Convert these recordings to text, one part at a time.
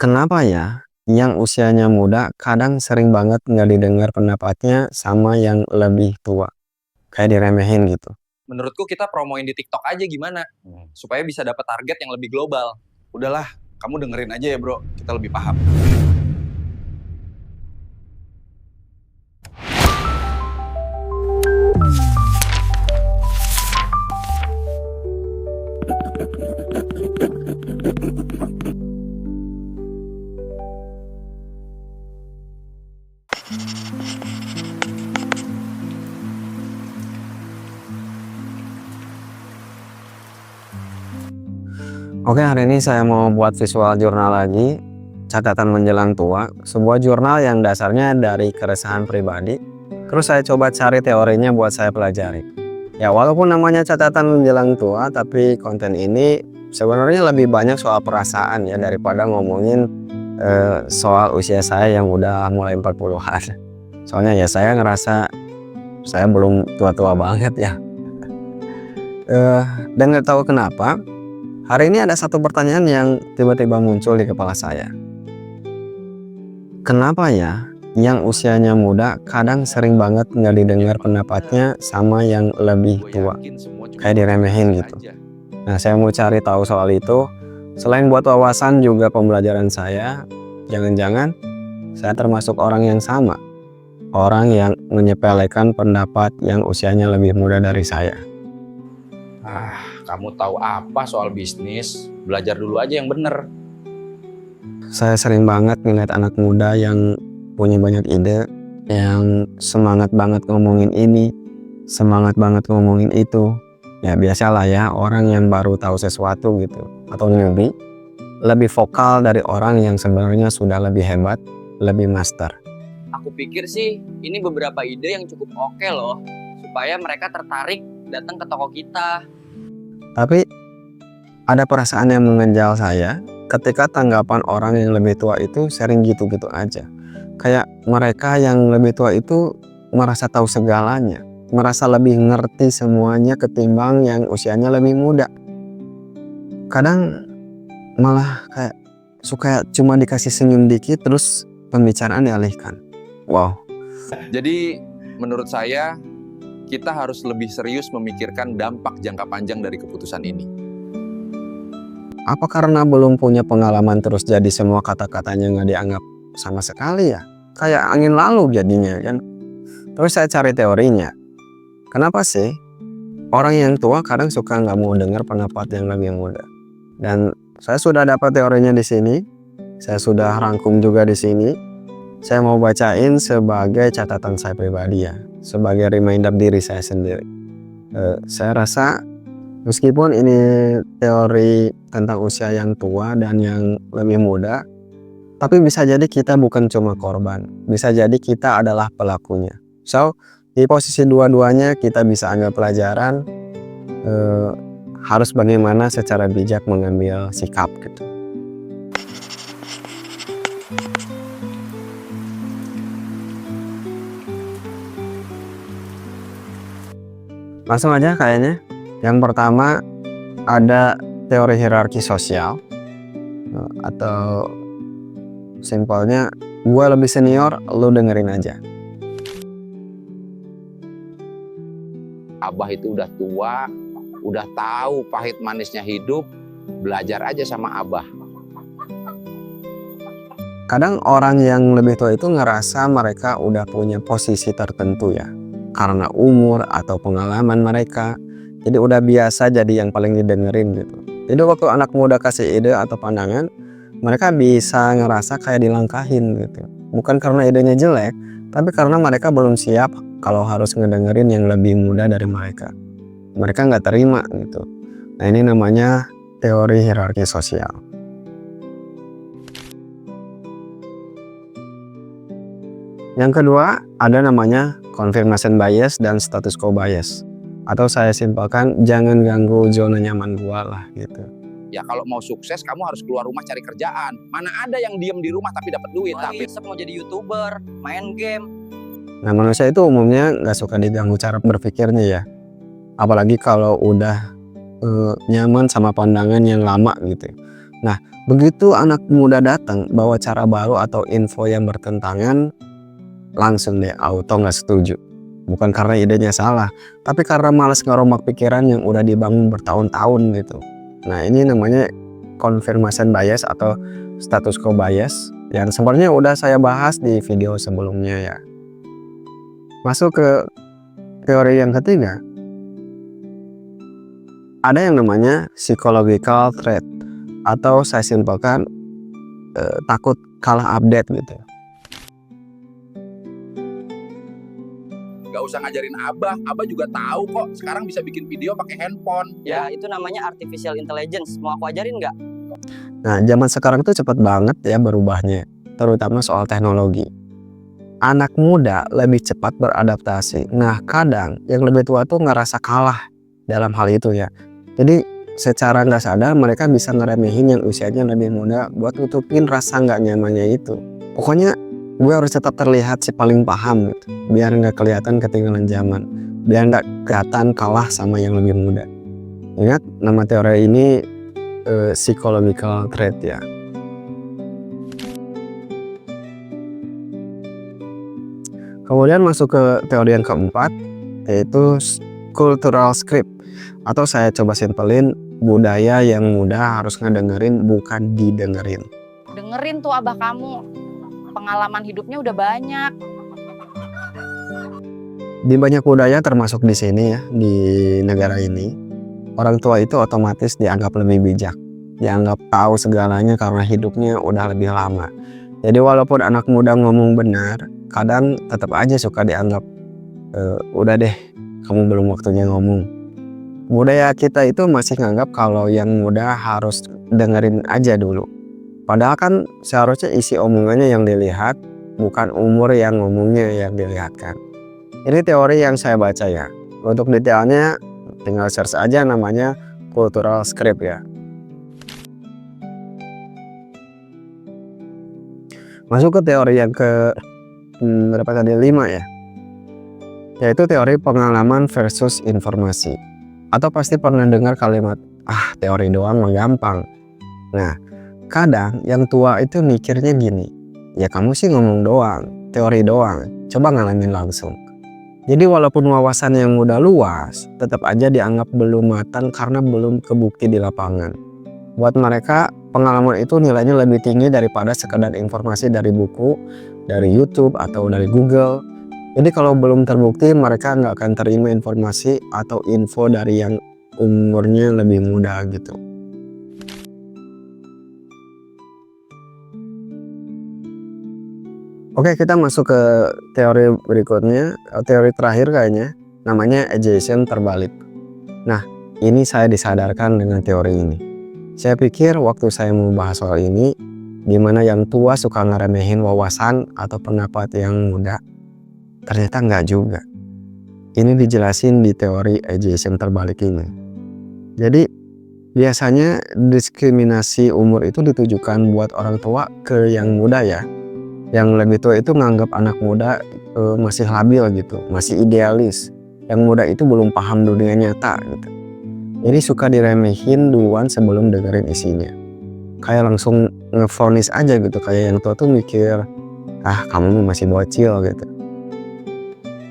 Kenapa ya yang usianya muda kadang sering banget nggak didengar pendapatnya sama yang lebih tua? Kayak diremehin gitu. Menurutku kita promoin di TikTok aja gimana? Supaya bisa dapat target yang lebih global. Udahlah, kamu dengerin aja ya bro, kita lebih paham. Oke, hari ini saya mau buat visual jurnal lagi, catatan menjelang tua, sebuah jurnal yang dasarnya dari keresahan pribadi. Terus saya coba cari teorinya buat saya pelajari. Ya, walaupun namanya catatan menjelang tua, tapi konten ini sebenarnya lebih banyak soal perasaan ya daripada ngomongin soal usia saya yang udah mulai 40-an. Soalnya ya saya ngerasa saya belum tua-tua banget ya. Dan nggak tahu kenapa hari ini ada satu pertanyaan yang tiba-tiba muncul di kepala saya. Kenapa ya yang usianya muda kadang sering banget nggak didengar pendapatnya sama yang lebih tua? Kayak diremehin gitu. Nah, saya mau cari tahu soal itu. Selain buat wawasan juga pembelajaran saya, jangan-jangan saya termasuk orang yang sama. Orang yang menyepelekan pendapat yang usianya lebih muda dari saya. Kamu tahu apa soal bisnis? Belajar dulu aja yang bener. Saya sering banget ngeliat anak muda yang punya banyak ide, yang semangat banget ngomongin ini, semangat banget ngomongin itu. Ya biasalah ya, orang yang baru tahu sesuatu gitu, atau newbie, lebih vokal dari orang yang sebenarnya sudah lebih hebat, lebih master. Aku pikir sih ini beberapa ide yang cukup oke loh, supaya mereka tertarik datang ke toko kita. Tapi ada perasaan yang mengenjal saya ketika tanggapan orang yang lebih tua itu sering gitu-gitu aja. Kayak mereka yang lebih tua itu merasa tahu segalanya, merasa lebih ngerti semuanya ketimbang yang usianya lebih muda. Kadang malah kayak suka cuma dikasih senyum dikit terus pembicaraan dialihkan. Wow. Jadi menurut saya kita harus lebih serius memikirkan dampak jangka panjang dari keputusan ini. Apa karena belum punya pengalaman terus jadi semua kata-katanya nggak dianggap sama sekali ya? Kayak angin lalu jadinya kan. Terus saya cari teorinya. Kenapa sih orang yang tua kadang suka nggak mau dengar pendapat yang lebih muda? Dan saya sudah dapat teorinya di sini. Saya sudah rangkum juga di sini. Saya mau bacain sebagai catatan saya pribadi ya, sebagai reminder diri saya sendiri. Saya rasa meskipun ini teori tentang usia yang tua dan yang lebih muda, tapi bisa jadi kita bukan cuma korban, bisa jadi kita adalah pelakunya. So, di posisi dua-duanya kita bisa ambil pelajaran, harus bagaimana secara bijak mengambil sikap gitu. Langsung aja kayaknya. Yang pertama ada teori hierarki sosial, atau simpelnya gue lebih senior, lu dengerin aja. Abah itu udah tua, udah tahu pahit manisnya hidup, belajar aja sama Abah. Kadang orang yang lebih tua itu ngerasa mereka udah punya posisi tertentu ya, karena umur atau pengalaman mereka. Jadi udah biasa jadi yang paling didengerin gitu. Jadi waktu anak muda kasih ide atau pandangan, mereka bisa ngerasa kayak dilangkahin gitu. Bukan karena idenya jelek, tapi karena mereka belum siap kalau harus ngedengerin yang lebih muda dari mereka. Mereka nggak terima gitu. Nah, ini namanya teori hierarki sosial. Yang kedua, ada namanya confirmation bias dan status quo bias. Atau saya simpelkan, jangan ganggu zona nyaman gua lah gitu. Ya kalau mau sukses kamu harus keluar rumah cari kerjaan. Mana ada yang diem di rumah tapi dapat duit. Tapi mau jadi YouTuber, main game. Nah, manusia itu umumnya nggak suka diganggu cara berpikirnya ya. Apalagi kalau udah nyaman sama pandangan yang lama gitu. Nah, begitu anak muda datang bawa cara baru atau info yang bertentangan, langsung deh auto nggak setuju. Bukan karena idenya salah, tapi karena malas ngerombak pikiran yang udah dibangun bertahun-tahun gitu. Nah, ini namanya confirmation bias atau status quo bias yang sebenarnya udah saya bahas di video sebelumnya ya. Masuk ke teori yang ketiga, ada yang namanya psychological threat atau saya simpelkan takut kalah update gitu. Gak usah ngajarin Abah juga tahu kok sekarang bisa bikin video pakai handphone. Ya itu namanya artificial intelligence. Mau aku ajarin nggak? Nah, zaman sekarang tuh cepet banget ya berubahnya, terutama soal teknologi. Anak muda lebih cepat beradaptasi. Nah, kadang yang lebih tua tuh ngerasa kalah dalam hal itu ya. Jadi secara nggak sadar mereka bisa ngeremehin yang usianya lebih muda buat nutupin rasa nggak nyamannya itu. Pokoknya gue harus tetap terlihat si paling paham gitu, biar nggak kelihatan ketinggalan zaman, biar nggak kelihatan kalah sama yang lebih muda. Ingat nama teori ini psychological trait ya. Kemudian masuk ke teori yang keempat, yaitu cultural script, atau saya coba simpelin, budaya yang muda harus ngedengerin bukan didengerin. Dengerin tuh abah kamu, pengalaman hidupnya udah banyak. Di banyak budaya termasuk di sini ya, di negara ini, orang tua itu otomatis dianggap lebih bijak, dianggap tahu segalanya karena hidupnya udah lebih lama. Jadi walaupun anak muda ngomong benar, kadang tetap aja suka dianggap udah deh, kamu belum waktunya ngomong. Budaya kita itu masih nganggap kalau yang muda harus dengerin aja dulu. Padahal kan seharusnya isi omongannya yang dilihat, bukan umur yang ngomongnya yang dilihatkan. Ini teori yang saya baca ya. Untuk detailnya tinggal search aja namanya cultural script ya. Masuk ke teori yang ke berapa tadi? 5 ya. Yaitu teori pengalaman versus informasi. Atau pasti pernah dengar kalimat, teori doang mah gampang. Nah, kadang yang tua itu mikirnya gini, ya kamu sih ngomong doang, teori doang, coba ngalamin langsung. Jadi walaupun wawasan yang udah luas, tetap aja dianggap belum matang karena belum kebukti di lapangan. Buat mereka, pengalaman itu nilainya lebih tinggi daripada sekedar informasi dari buku, dari YouTube, atau dari Google. Jadi kalau belum terbukti, mereka nggak akan terima informasi atau info dari yang umurnya lebih muda gitu. Oke, kita masuk ke teori berikutnya, teori terakhir kayaknya, namanya ageism terbalik. Nah, ini saya disadarkan dengan teori ini. Saya pikir waktu saya mau bahas soal ini, gimana yang tua suka ngeremehin wawasan atau pendapat yang muda, ternyata nggak juga. Ini dijelasin di teori ageism terbalik ini. Jadi, biasanya diskriminasi umur itu ditujukan buat orang tua ke yang muda ya. Yang lebih tua itu nganggap anak muda masih labil gitu, masih idealis. Yang muda itu belum paham dunia nyata gitu. Jadi suka diremehin duluan sebelum dengerin isinya. Kayak langsung ngevonis aja gitu, kayak yang tua tuh mikir, kamu masih bocil gitu.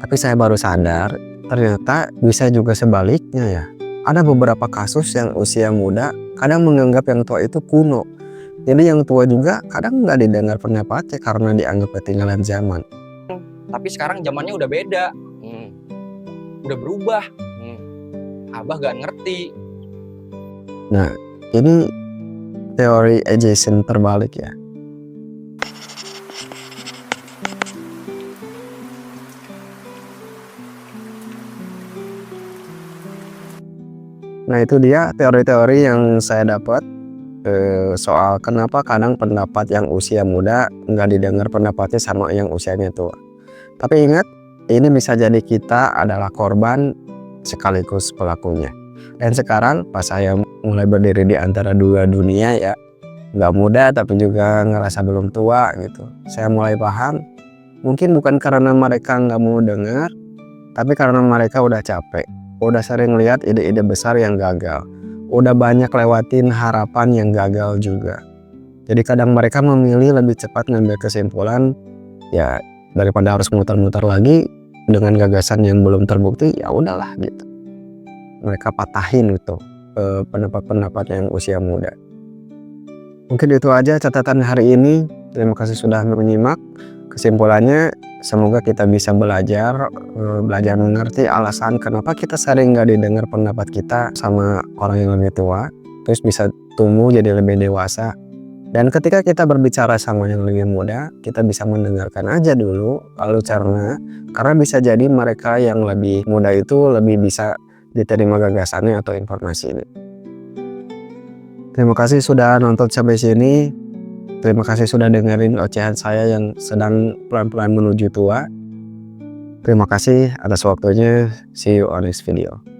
Tapi saya baru sadar, ternyata bisa juga sebaliknya ya. Ada beberapa kasus yang usia muda kadang menganggap yang tua itu kuno. Jadi yang tua juga kadang nggak didengar pendapatnya karena dianggap ketinggalan zaman. Tapi sekarang zamannya udah beda, udah berubah. Abah gak ngerti. Nah, ini teori ageism terbalik ya. Nah, itu dia teori-teori yang saya dapat soal kenapa kadang pendapat yang usia muda nggak didengar pendapatnya sama yang usianya tua. Tapi ingat, ini bisa jadi kita adalah korban sekaligus pelakunya. Dan sekarang pas saya mulai berdiri di antara dua dunia ya, nggak muda tapi juga ngerasa belum tua gitu, saya mulai paham, mungkin bukan karena mereka nggak mau dengar, tapi karena mereka udah capek, udah sering lihat ide-ide besar yang gagal, udah banyak lewatin harapan yang gagal juga. Jadi kadang mereka memilih lebih cepat ngambil kesimpulan, ya daripada harus muter-muter lagi dengan gagasan yang belum terbukti, ya udahlah gitu. Mereka patahin gitu pendapat-pendapat yang usia muda. Mungkin itu aja catatan hari ini. Terima kasih sudah menyimak. Kesimpulannya, semoga kita bisa belajar mengerti alasan kenapa kita sering nggak didengar pendapat kita sama orang yang lebih tua. Terus bisa tumbuh jadi lebih dewasa. Dan ketika kita berbicara sama yang lebih muda, kita bisa mendengarkan aja dulu, lalu karena bisa jadi mereka yang lebih muda itu lebih bisa diterima gagasannya atau informasi ini. Terima kasih sudah nonton sampai sini. Terima kasih sudah dengerin ocehan saya yang sedang pelan-pelan menuju tua. Terima kasih atas waktunya. See you on next video.